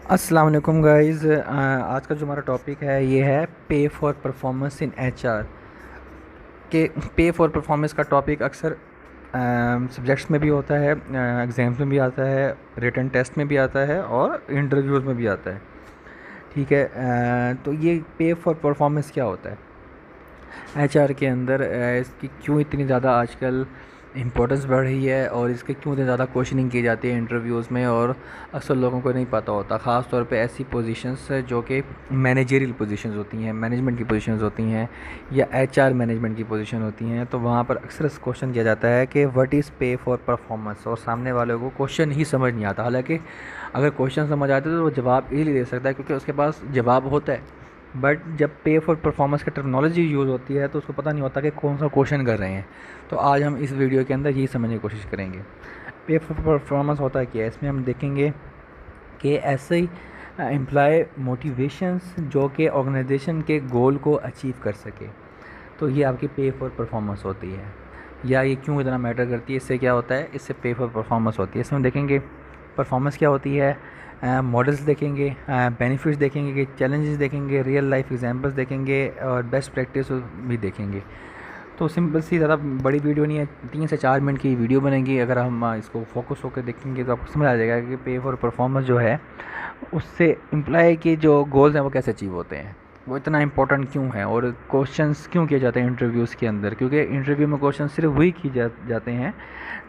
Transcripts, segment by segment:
अस्सलाम वालेकुम गाइज़। आज का जो हमारा टॉपिक है ये है पे फॉर परफॉर्मेंस इन एचआर। के पे फॉर परफॉर्मेंस का टॉपिक अक्सर सब्जेक्ट्स में भी होता है, एग्ज़ाम्स में भी आता है, रिटन टेस्ट में भी आता है और इंटरव्यूज़ में भी आता है। ठीक है। तो ये पे फॉर परफॉर्मेंस क्या होता है एचआर के अंदर, इसकी क्यों इतनी ज़्यादा आजकल इम्पोर्टेंस बढ़ रही है और इसके क्यों इतनी ज़्यादा क्वेश्चनिंग की जाती है इंटरव्यूज़ में, और अक्सर लोगों को नहीं पता होता। ख़ास तौर पे ऐसी पोजीशंस जो कि मैनेजरियल पोजीशंस होती हैं, मैनेजमेंट की पोजीशंस होती हैं या एचआर मैनेजमेंट की पोजीशन होती हैं, तो वहाँ पर अक्सर क्वेश्चन किया जाता है कि व्हाट इज़ पे फॉर परफॉर्मेंस, और सामने वाले को क्वेश्चन ही समझ नहीं आता। हालांकि अगर क्वेश्चन समझ आते तो वो जवाब इजीली दे सकता है क्योंकि उसके पास जवाब होता है। बट जब पे फॉर परफॉर्मेंस की टर्मिनोलॉजी यूज़ होती है तो उसको पता नहीं होता कि कौन सा क्वेश्चन कर रहे हैं। तो आज हम इस वीडियो के अंदर यही समझने की कोशिश करेंगे पे फॉर परफॉर्मेंस होता है क्या है। इसमें हम देखेंगे कि ऐसे ही एम्प्लॉय मोटिवेशंस जो कि ऑर्गेनाइजेशन के गोल को अचीव कर सके, तो ये आपकी पे फॉर परफॉर्मेंस होती है। या ये क्यों इतना मैटर करती है, इससे क्या होता है, इससे पे फॉर परफॉर्मेंस होती है। इसमें देखेंगे परफॉर्मेंस क्या होती है, मॉडल्स देखेंगे, बेनिफिट्स देखेंगे, कि चैलेंजेस देखेंगे, रियल लाइफ एग्जांपल्स देखेंगे और बेस्ट प्रैक्टिस भी देखेंगे। तो सिंपल सी, ज़्यादा बड़ी वीडियो नहीं है, 3 से 4 मिनट की वीडियो बनेगी। अगर हम इसको फोकस होकर देखेंगे तो आपको समझ आ जाएगा कि पे फॉर परफॉर्मेंस जो है उससे एम्प्लॉय के जो गोल्स हैं वो कैसे अचीव होते हैं, वो इतना इंपॉर्टेंट क्यों है, और क्वेश्चंस क्यों किए जाते हैं इंटरव्यूज़ के अंदर। क्योंकि इंटरव्यू में क्वेश्चन सिर्फ वही किए जाते हैं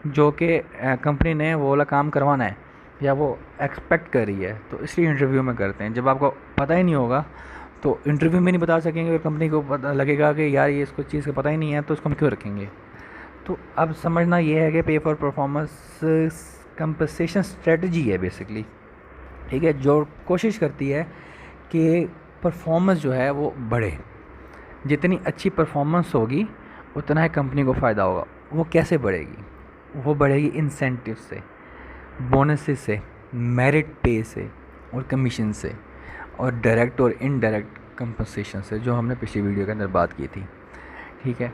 जो कि कंपनी ने वो वाला काम करवाना है या वो एक्सपेक्ट कर रही है, तो इसलिए इंटरव्यू में करते हैं। जब आपको पता ही नहीं होगा तो इंटरव्यू में नहीं बता सकेंगे और कंपनी को पता लगेगा कि यार ये इसको चीज़ का पता ही नहीं है, तो उसको हम क्यों रखेंगे। तो अब समझना ये है कि पे फॉर परफॉर्मेंस कंपनसेशन स्ट्रेटजी है बेसिकली। ठीक है, जो कोशिश करती है कि परफॉर्मेंस जो है वो बढ़े। जितनी अच्छी परफॉर्मेंस होगी उतना ही कंपनी को फ़ायदा होगा। वो कैसे बढ़ेगी, वो बढ़ेगी इंसेंटिव से, बोनसेस से, मेरिट पे से और कमीशन से, और डायरेक्ट और इनडायरेक्ट कंपनसेशन से, जो हमने पिछली वीडियो के अंदर बात की थी। ठीक है,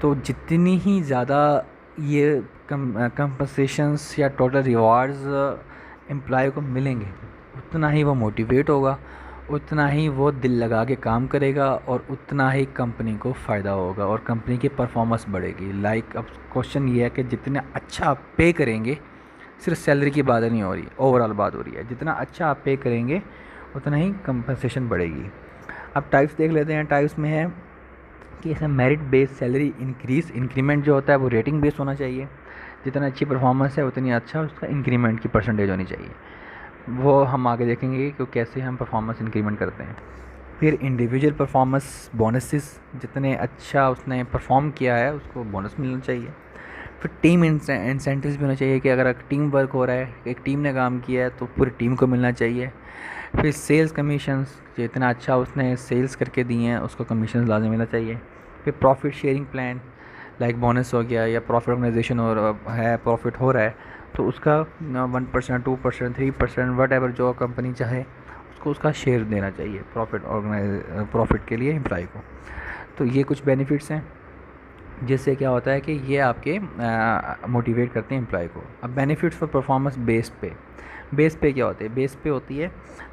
तो जितनी ही ज़्यादा ये कंपनसेशंस या टोटल रिवार्ड्स एम्प्लॉय को मिलेंगे उतना ही वो मोटिवेट होगा, उतना ही वो दिल लगा के काम करेगा और उतना ही कंपनी को फ़ायदा होगा और कंपनी की परफॉर्मेंस बढ़ेगी। अब क्वेश्चन ये है कि जितना अच्छा आप पे करेंगे, सिर्फ सैलरी की बात नहीं हो रही, ओवरऑल बात हो रही है, जितना अच्छा आप पे करेंगे उतना ही कंपनसेशन बढ़ेगी। अब टाइप्स देख लेते हैं। टाइप्स में है कि इसमें मेरिट बेस्ड सैलरी इंक्रीमेंट जो होता है वो रेटिंग बेस्ड होना चाहिए। जितना अच्छी परफॉर्मेंस है उतनी अच्छा उसका इंक्रीमेंट की परसेंटेज होनी चाहिए। वो हम आगे देखेंगे कि कैसे हम परफॉर्मेंस इंक्रीमेंट करते हैं। फिर इंडिविजुअल परफॉर्मेंस बोनसेस, जितने अच्छा उसने परफॉर्म किया है उसको बोनस मिलना चाहिए। फिर टीम इंसेंटिव्स भी होना चाहिए कि अगर टीम वर्क हो रहा है, एक टीम ने काम किया है तो पूरी टीम को मिलना चाहिए। फिर सेल्स कमीशंस, जितना अच्छा उसने सेल्स करके दिए हैं उसको कमीशन लाजमी मिलना चाहिए। फिर profit sharing plan, like bonus हो गया या प्रॉफिट ऑर्गेनाइजेशन है, प्रॉफिट हो रहा है तो उसका 1%, 2%, 3%, वट एवर जो कंपनी चाहे उसको उसका शेयर देना चाहिए प्रॉफिट के लिए एम्प्लॉय को। तो ये कुछ बेनिफिट्स हैं जिससे क्या होता है कि ये आपके मोटिवेट करते हैं एम्प्लॉय को। अब बेनिफिट्स फॉर परफॉर्मेंस बेस पे क्या होते हैं, बेस पे होती है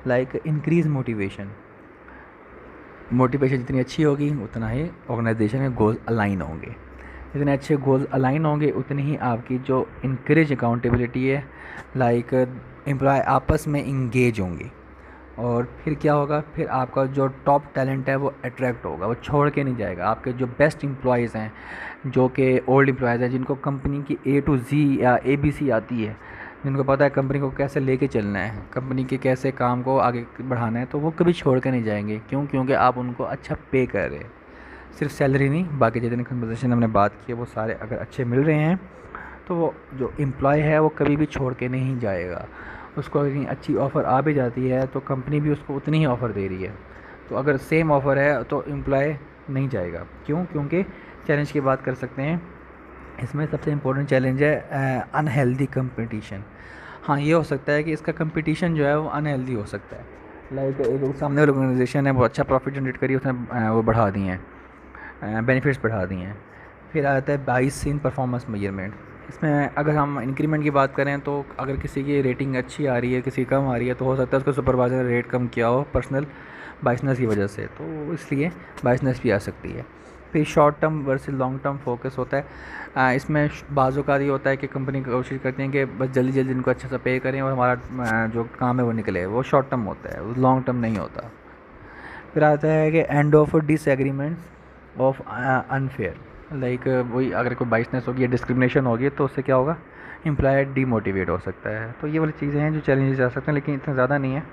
लाइक इंक्रीज मोटिवेशन। मोटिवेशन जितनी अच्छी होगी उतना ही ऑर्गेनाइजेशन के गोल अलाइन होंगे, जितने अच्छे गोल अलाइन होंगे उतनी ही आपकी जो इंकरेज अकाउंटेबिलिटी है, लाइक एम्प्लॉय आपस में इंगेज होंगे। और फिर क्या होगा, फिर आपका जो टॉप टैलेंट है वो अट्रैक्ट होगा, वो छोड़ के नहीं जाएगा। आपके जो बेस्ट एम्प्लॉयज़ हैं, जो कि ओल्ड एम्प्लॉयज़ हैं, जिनको कंपनी की A to Z या ABC आती है, जिनको पता है कंपनी को कैसे लेके चलना है, कंपनी के कैसे काम को आगे बढ़ाना है, तो वो कभी छोड़ के नहीं जाएंगे। क्यों? क्योंकि आप उनको अच्छा पे कर रहे हैं। सिर्फ सैलरी नहीं, बाकी जितने कंपनसेशन हमने बात की है वो सारे अगर अच्छे मिल रहे हैं तो वो जो एम्प्लॉय है वो कभी भी छोड़ के नहीं जाएगा। उसको अगर अच्छी ऑफ़र आ भी जाती है तो कंपनी भी उसको उतनी ही ऑफ़र दे रही है। तो अगर सेम ऑफ़र है तो एम्प्लॉय नहीं जाएगा। क्यों? क्योंकि चैलेंज की बात कर सकते हैं, इसमें सबसे इम्पोर्टेंट चैलेंज है अनहेल्दी कंपटीशन। हाँ, ये हो सकता है कि इसका कंपटीशन जो है वो अनहेल्दी हो सकता है। लाइक एक सामने वाली ऑर्गेनाइजेशन है वो अच्छा प्रॉफिट जनरेट करी, उसने वो बढ़ा दिए हैं, बेनिफिट्स बढ़ा दिए हैं। फिर आता है 22 इन परफॉर्मेंस मेजरमेंट। इसमें अगर हम इंक्रीमेंट की बात करें तो अगर किसी की रेटिंग अच्छी आ रही है, किसी की कम आ रही है, तो हो सकता है उसका सुपरवाइज़र ने रेट कम किया हो पर्सनल बायसनेस की वजह से, तो इसलिए बायसनेस भी आ सकती है। फिर short term versus long term focus होता है। इसमें बाज़ औक़ात ये होता है कि कंपनी कोशिश करती है कि बस जल्दी जल्दी इनको अच्छा सा पे करें और हमारा जो काम है वो निकले, वो शॉर्ट टर्म होता है, वो लॉन्ग टर्म नहीं होता। फिर आता है कि end of disagreements of unfair, like वही अगर कोई बाइसनेस होगी या डिस्क्रिमिनेशन होगी तो उससे क्या होगा, एम्प्लॉय डीमोटिवेट हो सकता है। तो ये वाली चीज़ें हैं जो चैलेंजेस आ सकते हैं, लेकिन इतना ज़्यादा नहीं है।